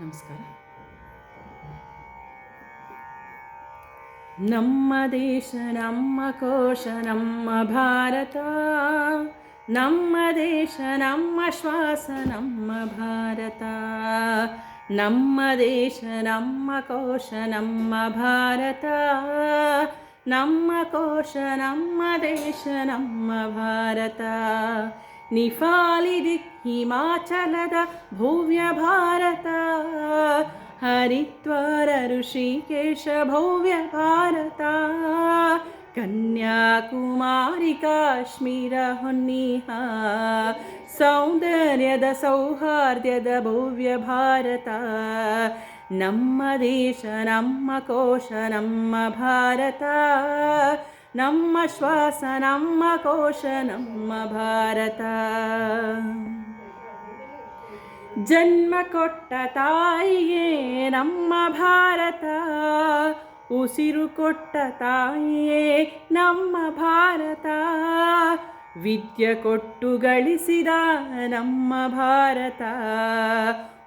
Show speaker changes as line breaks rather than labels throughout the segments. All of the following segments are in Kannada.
ನಮಸ್ಕಾರ. ನಮ್ಮ ದೇಶ ನಮ್ಮ ಕೋಶ ನಮ್ಮ ಭಾರತ, ನಮ್ಮ ದೇಶ ನಮ್ಮ ಶ್ವಾಸ ನಮ್ಮ ಭಾರತ, ನಮ್ಮ ದೇಶ ನಮ್ಮ ಕೋಶ ನಮ್ಮ ಭಾರತ, ನಮ್ಮ ಕೋಶ ನಮ್ಮ ದೇಶ ನಮ್ಮ ಭಾರತ. ನಿಫಾಲಿದಿ ಹಿಮಾಚಲದ ಭವ್ಯ ಭಾರತ, ಹರಿದ್ವಾರ ಋಷಿಕೇಶ ಭವ್ಯ ಭಾರತ, ಕನ್ಯಾಕುಮಾರಿ ಕಾಶ್ಮೀರ ಹೊನ್ನಿಹ ಸೌಂದರ್ಯದ ಸೌಹಾರ್ದ್ಯದ ಭವ್ಯ ಭಾರತ. ನಮ್ಮ ದೇಶ ನಮ್ಮ ಕೋಶ ನಮ್ಮ ಭಾರತ, ನಮ್ಮ ಶ್ವಾಸ ನಮ್ಮ ಕೋಶ ನಮ್ಮ ಭಾರತ. ಜನ್ಮ ಕೊಟ್ಟ ತಾಯಿಯೇ ನಮ್ಮ ಭಾರತ, ಉಸಿರು ಕೊಟ್ಟ ತಾಯಿಯೇ ನಮ್ಮ ಭಾರತ, ವಿದ್ಯೆ ಕೊಟ್ಟು ಗಳಿಸಿದ ನಮ್ಮ ಭಾರತ,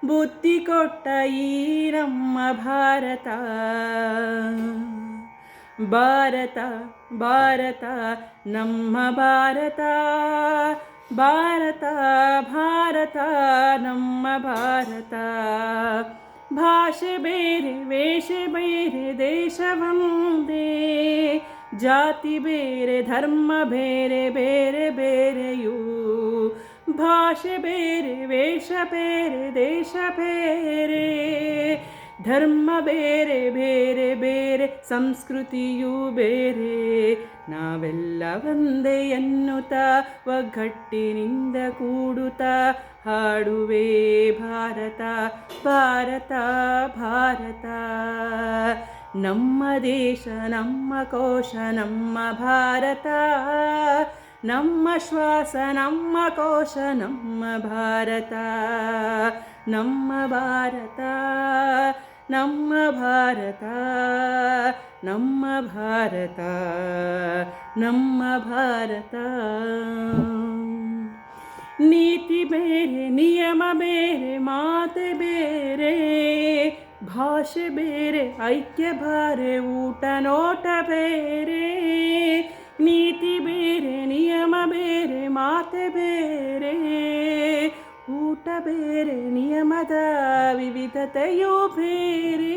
ಬುದ್ಧಿ ಕೊಟ್ಟ ಈ ನಮ್ಮ ಭಾರತ. ಭಾರತ ಭಾರತ ನಮ್ಮ ಭಾರತ, ಭಾರತ ಭಾರತ ನಮ್ಮ ಭಾರತ. ಭಾಷೆ ಬೇರೆ ವೇಷ ಬೇರೆ ದೇಶ ಒಂದೇ, ಜಾತಿ ಬೇರೆ ಧರ್ಮ ಬೇರೆ ಬೇರೆ ಬೇರೆಯೂ, ಭಾಷೆ ಬೇರೆ ವೇಷ ಬೇರೆ ದೇಶ ಬೇರೆ, ಧರ್ಮ ಬೇರೆ ಬೇರೆ ಬೇರೆ ಸಂಸ್ಕೃತಿಯೂ ಬೇರೆ, ನಾವೆಲ್ಲ ಒಂದೇ ಎನ್ನುತ್ತಾ ಒಗ್ಗಟ್ಟಿನಿಂದ ಕೂಡುತ್ತಾ ಹಾಡುವೆ ಭಾರತ ಭಾರತ ಭಾರತ. ನಮ್ಮ ದೇಶ ನಮ್ಮ ಕೋಶ ನಮ್ಮ ಭಾರತ, ನಮ್ಮ ಶ್ವಾಸ ನಮ್ಮ ಕೋಶ ನಮ್ಮ ಭಾರತ, ನಮ್ಮ ಭಾರತ ನಮ್ಮ ಭಾರತ, ನಮ್ಮ ಭಾರತ ನಮ್ಮ ಭಾರತ. ನೀತಿ ಬೇರೆ ನಿಯಮ ಬೇರೆ ಮಾತೆ ಬೇರೆ, ಭಾಷೆ ಬೇರೆ ಐಕ್ಯ ಬಾರೆ ಊಟ ನೋಟ ಬೇರೆ, ನೀತಿ ಬೇರೆ ನಿಯಮ ಬೇರೆ ಮಾತೆ ಬೇರೆ, ಊಟ ಬೇರೆ ನಿಯಮದ ವಿವಿಧತೆಯೂ ಬೇರೆ,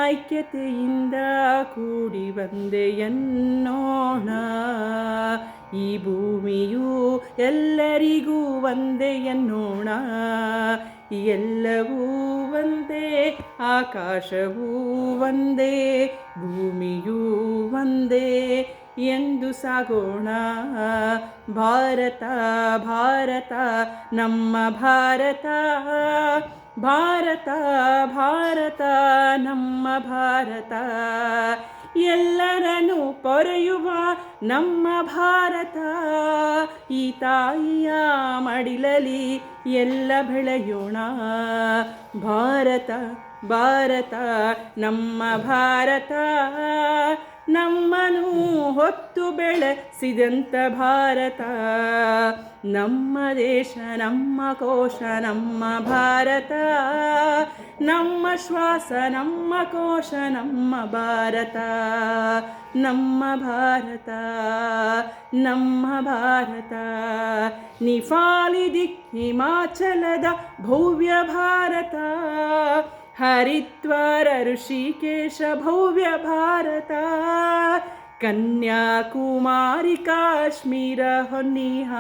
ಐಕ್ಯತೆಯಿಂದ ಕೂಡಿ ಬಂದೆ ಎನ್ನೋಣ, ಈ ಭೂಮಿಯು ಎಲ್ಲರಿಗೂ ಒಂದೇ ಎನ್ನೋಣ, ಎಲ್ಲವೂ ಒಂದೇ ಆಕಾಶವೂ ಒಂದೇ ಭೂಮಿಯೂ ಒಂದೇ ಎಂದು ಸಾಗೋಣ. ಭಾರತ ಭಾರತ ನಮ್ಮ ಭಾರತ, ಭಾರತ ಭಾರತ ನಮ್ಮ ಭಾರತ, ಎಲ್ಲರನ್ನು ಪೊರೆಯುವ ನಮ್ಮ ಭಾರತ, ಈ ತಾಯಿಯ ಮಡಿಲಲ್ಲಿ ಎಲ್ಲ ಬೆಳೆಯೋಣ. ಭಾರತ ಭಾರತ ನಮ್ಮ ಭಾರತ, ನಮ್ಮನ್ನು ಹೊತ್ತು ಬೆಳೆಸಿದಂಥ ಭಾರತ, ನಮ್ಮ ದೇಶ ನಮ್ಮ ಕೋಶ ನಮ್ಮ ಭಾರತ, ನಮ್ಮ ಶ್ವಾಸ ನಮ್ಮ ಕೋಶ ನಮ್ಮ ಭಾರತ, ನಮ್ಮ ಭಾರತ ನಮ್ಮ ಭಾರತ. ನಿಫಾಲಿದಿ ಹಿಮಾಚಲದ ಭವ್ಯ ಭಾರತ, ಹರಿದ್ವಾರ ಋಷಿಕೇಶ ಭವ್ಯ ಭಾರತ, ಕನ್ಯಾಕುಮಾರಿ ಕಾಶ್ಮೀರ ಹೊನ್ನಿಹ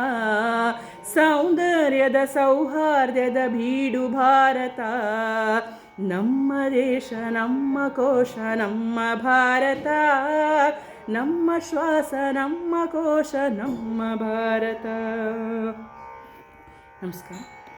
ಸೌಂದರ್ಯದ ಸೌಹಾರ್ದ್ಯದ ಬೀಡು ಭಾರತ. ನಮ್ಮ ದೇಶ ನಮ್ಮ ಕೋಶ ನಮ್ಮ ಭಾರತ, ನಮ್ಮ ಶ್ವಾಸ ನಮ್ಮ ಕೋಶ ನಮ್ಮ ಭಾರತ. ನಮಸ್ಕಾರ.